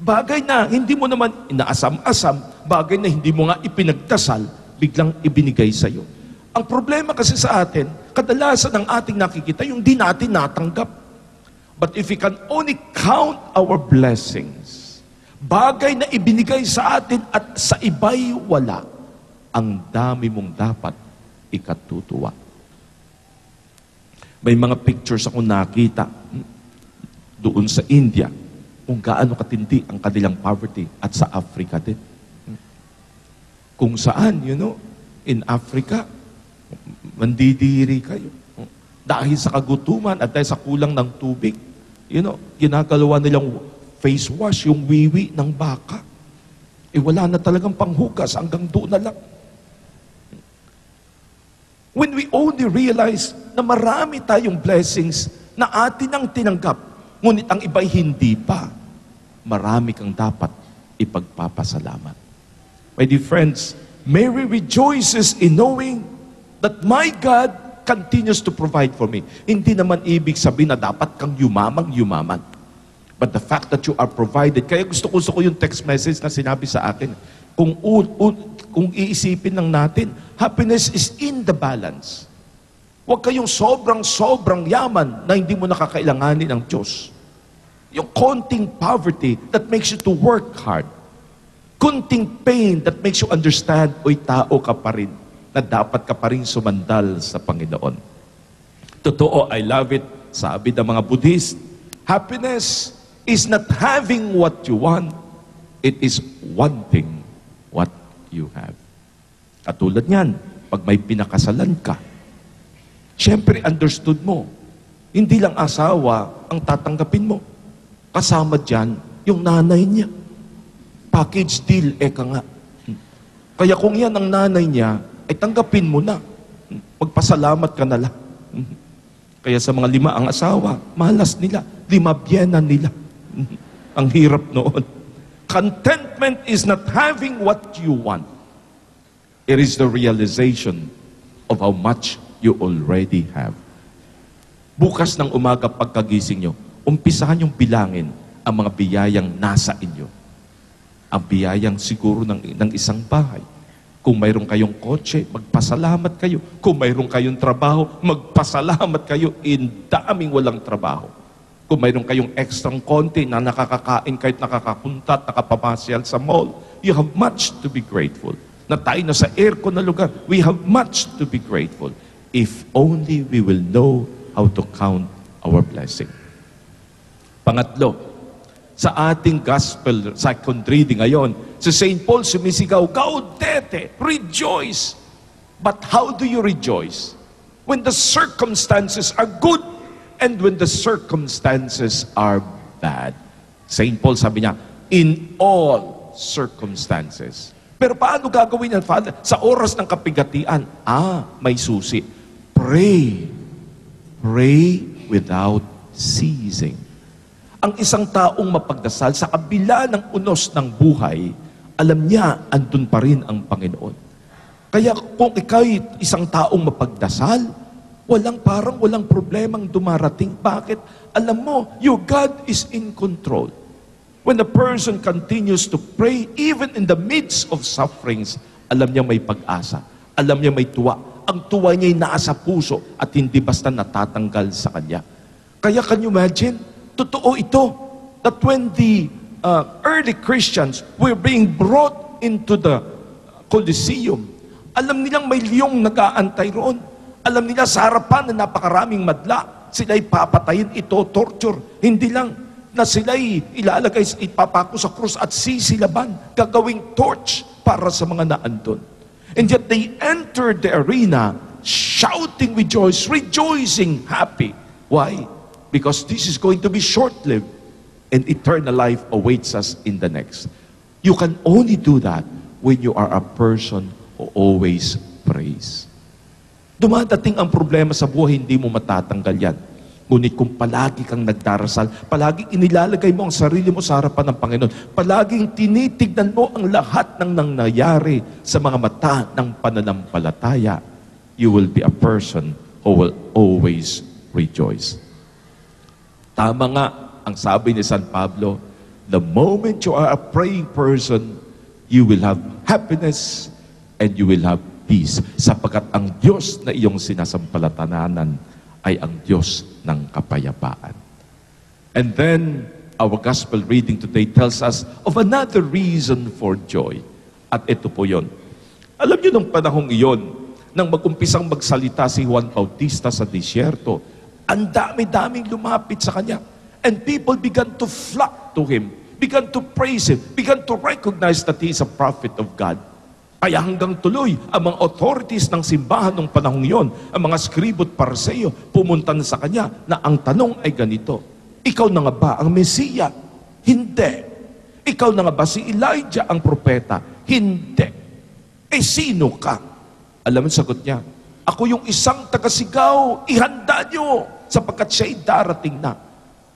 Bagay na hindi mo naman inaasam-asam, bagay na hindi mo nga ipinagdasal, biglang ibinigay sa'yo. Ang problema kasi sa atin, kadalasan ang ating nakikita, yung di natin natanggap. But if we can only count our blessings, bagay na ibinigay sa atin at sa iba'y wala, ang dami mong dapat ikatutuwa. May mga pictures akong nakita doon sa India, kung gaano katindi ang kanilang poverty, at sa Africa din. Kung saan, in Africa, mandidiri kayo. Dahil sa kagutuman at dahil sa kulang ng tubig, ginagalawa nilang face wash, yung wiwi ng baka. Wala na talagang panghugas, hanggang doon na lang. When we only realize na marami tayong blessings na atin ang tinanggap, ngunit ang iba'y hindi pa, marami kang dapat ipagpapasalamat. My dear friends, Mary rejoices in knowing that my God continues to provide for me. Hindi naman ibig sabihin na dapat kang yumaman. But the fact that you are provided, kaya gusto ko yung text message na sinabi sa akin, kung iisipin lang natin, happiness is in the balance. Huwag kayong sobrang yaman na hindi mo nakakailanganin ng Diyos. Yung konting poverty that makes you to work hard. Konting pain that makes you understand, tao ka pa rin, na dapat ka pa rin sumandal sa Panginoon. Totoo, I love it. Sabi ng mga Buddhist, happiness is not having what you want, it is wanting what you have. Katulad niyan, pag may pinakasalan ka, syempre understood mo, hindi lang asawa ang tatanggapin mo. Kasama dyan, yung nanay niya. Package deal, eka nga. Kaya kung yan ang nanay niya, ay tanggapin mo na. Magpasalamat ka na lang. Kaya sa mga 5 ang asawa, malas nila. 5 biyenan nila. Ang hirap noon. Contentment is not having what you want. It is the realization of how much you already have. Bukas ng umaga pagkagising nyo, umpisahan yung bilangin ang mga biyayang nasa inyo. Ang biyayang siguro ng isang bahay. Kung mayroon kayong kotse, magpasalamat kayo. Kung mayroon kayong trabaho, magpasalamat kayo. In daming walang trabaho. Kung mayroon kayong extrang konti na nakakakain kahit nakakapunta at nakapamasyal sa mall, you have much to be grateful. Na tayo na sa aircon na lugar, we have much to be grateful. If only we will know how to count our blessing. Pangatlo, sa ating gospel second reading ngayon, si St. Paul sumisigaw, Gaudete, rejoice! But how do you rejoice? When the circumstances are good and when the circumstances are bad. St. Paul sabi niya, in all circumstances. Pero paano gagawin yan, Father? Sa oras ng kapigatian, may susi. Pray. Pray without ceasing. Ang isang taong mapagdasal sa kabila ng unos ng buhay, alam niya, andun pa rin ang Panginoon. Kaya kung ikaw'y isang taong mapagdasal, walang problemang dumarating. Bakit? Alam mo, your God is in control. When a person continues to pray, even in the midst of sufferings, alam niya may pag-asa. Alam niya may tuwa. Ang tuwa niya'y nasa puso at hindi basta natatanggal sa kanya. Kaya can you imagine? Totoo ito, that when the early Christians were being brought into the Colosseum, alam nilang may liyong nag-aantay roon. Alam nila sa harapan na napakaraming madla, sila'y papatayin, ito, torture. Hindi lang na sila'y ilalagay, ipapako sa krus at sisilaban, gagawing torch para sa mga naandun. And yet they entered the arena shouting with joy, rejoicing, happy. Why? Because this is going to be short-lived and eternal life awaits us in the next. You can only do that when you are a person who always prays. Dumadating ang problema sa buhay, hindi mo matatanggal yan. Ngunit kung palagi kang nagdarasal, palagi inilalagay mo ang sarili mo sa harapan ng Panginoon, palaging tinitignan mo ang lahat ng nangyayari sa mga mata ng pananampalataya, you will be a person who will always rejoice. Tama nga ang sabi ni San Pablo, The moment you are a praying person, you will have happiness and you will have peace. Sapagkat ang Diyos na iyong sinasampalatananan ay ang Diyos ng kapayapaan. And then, our gospel reading today tells us of another reason for joy. At ito po yon. Alam niyo nung panahong iyon, nang mag-umpisang magsalita si Juan Bautista sa disyerto, ang dami-daming lumapit sa kanya. And people began to flock to him, began to praise him, began to recognize that he is a prophet of God. Kaya hanggang tuloy, ang mga authorities ng simbahan ng panahong iyon, ang mga skribot parseo, pumunta na sa kanya na ang tanong ay ganito, ikaw na nga ba ang Mesiya? Hindi. Ikaw na nga ba si Elijah ang propeta? Hindi. Eh sino ka? Alam mo sagot niya, ako yung isang tagasigaw, ihanda niyo sapagkat siya'y darating na.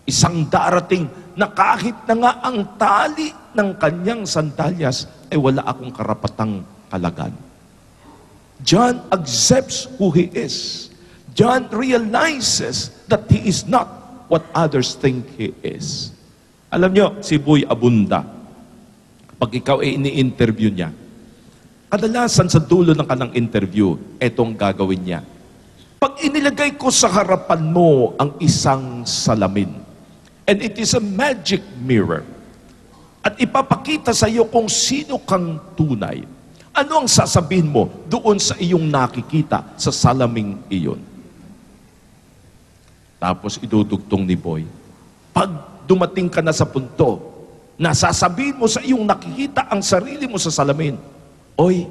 Isang darating na kahit na nga ang tali ng kanyang sandalyas ay wala akong karapatang kalagan. John accepts who he is. John realizes that he is not what others think he is. Alam niyo, si Boy Abunda, pag ikaw ay ini-interview niya, kadalasan sa dulo ng kanang interview, etong gagawin niya. Pag inilagay ko sa harapan mo ang isang salamin, and it is a magic mirror, at ipapakita sa iyo kung sino kang tunay, ano ang sasabihin mo doon sa iyong nakikita sa salaming iyon? Tapos idudugtong ni Boy, pag dumating ka na sa punto na sasabihin mo sa iyong nakikita ang sarili mo sa salamin, oy,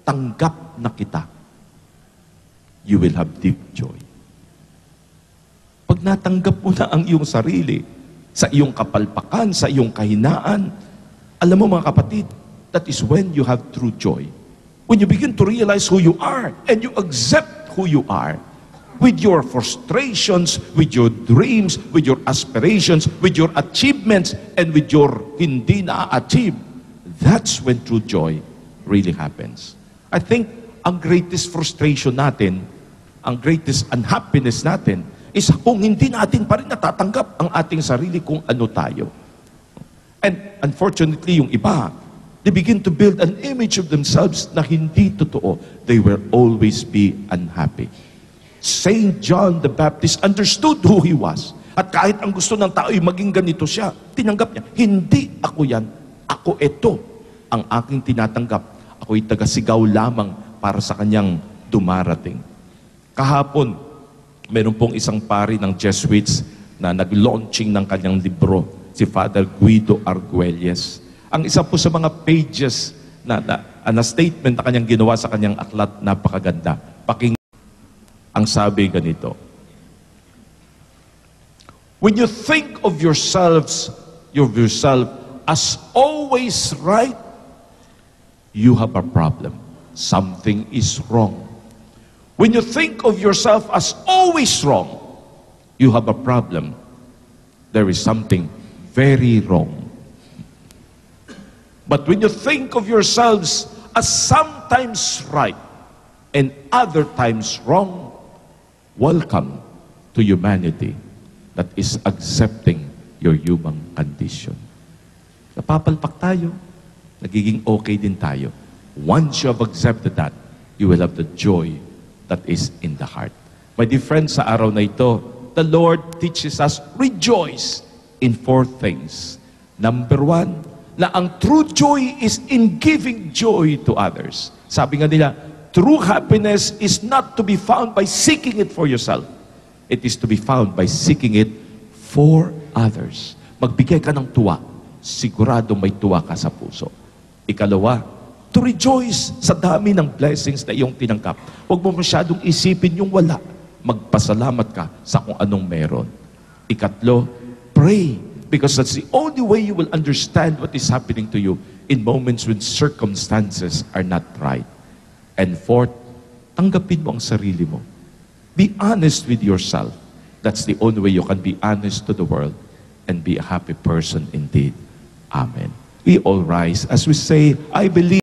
tanggap na kita. You will have deep joy. Pag natanggap mo na ang iyong sarili, sa iyong kapalpakan, sa iyong kahinaan, alam mo mga kapatid, that is when you have true joy. When you begin to realize who you are, and you accept who you are, with your frustrations, with your dreams, with your aspirations, with your achievements, and with your hindi na-achieve, that's when true joy really happens. I think ang greatest frustration natin, ang greatest unhappiness natin, is kung hindi natin pa rin natatanggap ang ating sarili kung ano tayo. And unfortunately, yung iba, they begin to build an image of themselves na hindi totoo. They will always be unhappy. Saint John the Baptist understood who he was. At kahit ang gusto ng tao ay maging ganito siya, tinanggap niya, hindi ako yan, ako ito. Ang aking tinatanggap, ako'y tagasigaw lamang para sa kanyang dumarating. Kahapon, meron pong isang pari ng Jesuits na nag-launching ng kanyang libro, si Father Guido Arguelles. Ang isa po sa mga pages na statement na kanyang ginawa sa kanyang aklat, napakaganda. Ang sabi ganito, when you think of yourself as always right, you have a problem. Something is wrong. When you think of yourself as always wrong, you have a problem. There is something very wrong. But when you think of yourselves as sometimes right and other times wrong, welcome to humanity that is accepting your human condition. Napapalpak tayo, nagiging okay din tayo. Once you have accepted that, you will have the joy that is in the heart. My dear friends, sa araw na ito, the Lord teaches us, rejoice in 4 things. Number 1, na ang true joy is in giving joy to others. Sabi nga nila, true happiness is not to be found by seeking it for yourself. It is to be found by seeking it for others. Magbigay ka ng tuwa, sigurado may tuwa ka sa puso. Ikalawa, to rejoice sa dami ng blessings na iyong tinanggap. Huwag mo masyadong isipin yung wala. Magpasalamat ka sa kung anong meron. Ikatlo, pray, because that's the only way you will understand what is happening to you in moments when circumstances are not right. And 4th, tanggapin mo ang sarili mo. Be honest with yourself. That's the only way you can be honest to the world and be a happy person indeed. Amen. We all rise as we say, I believe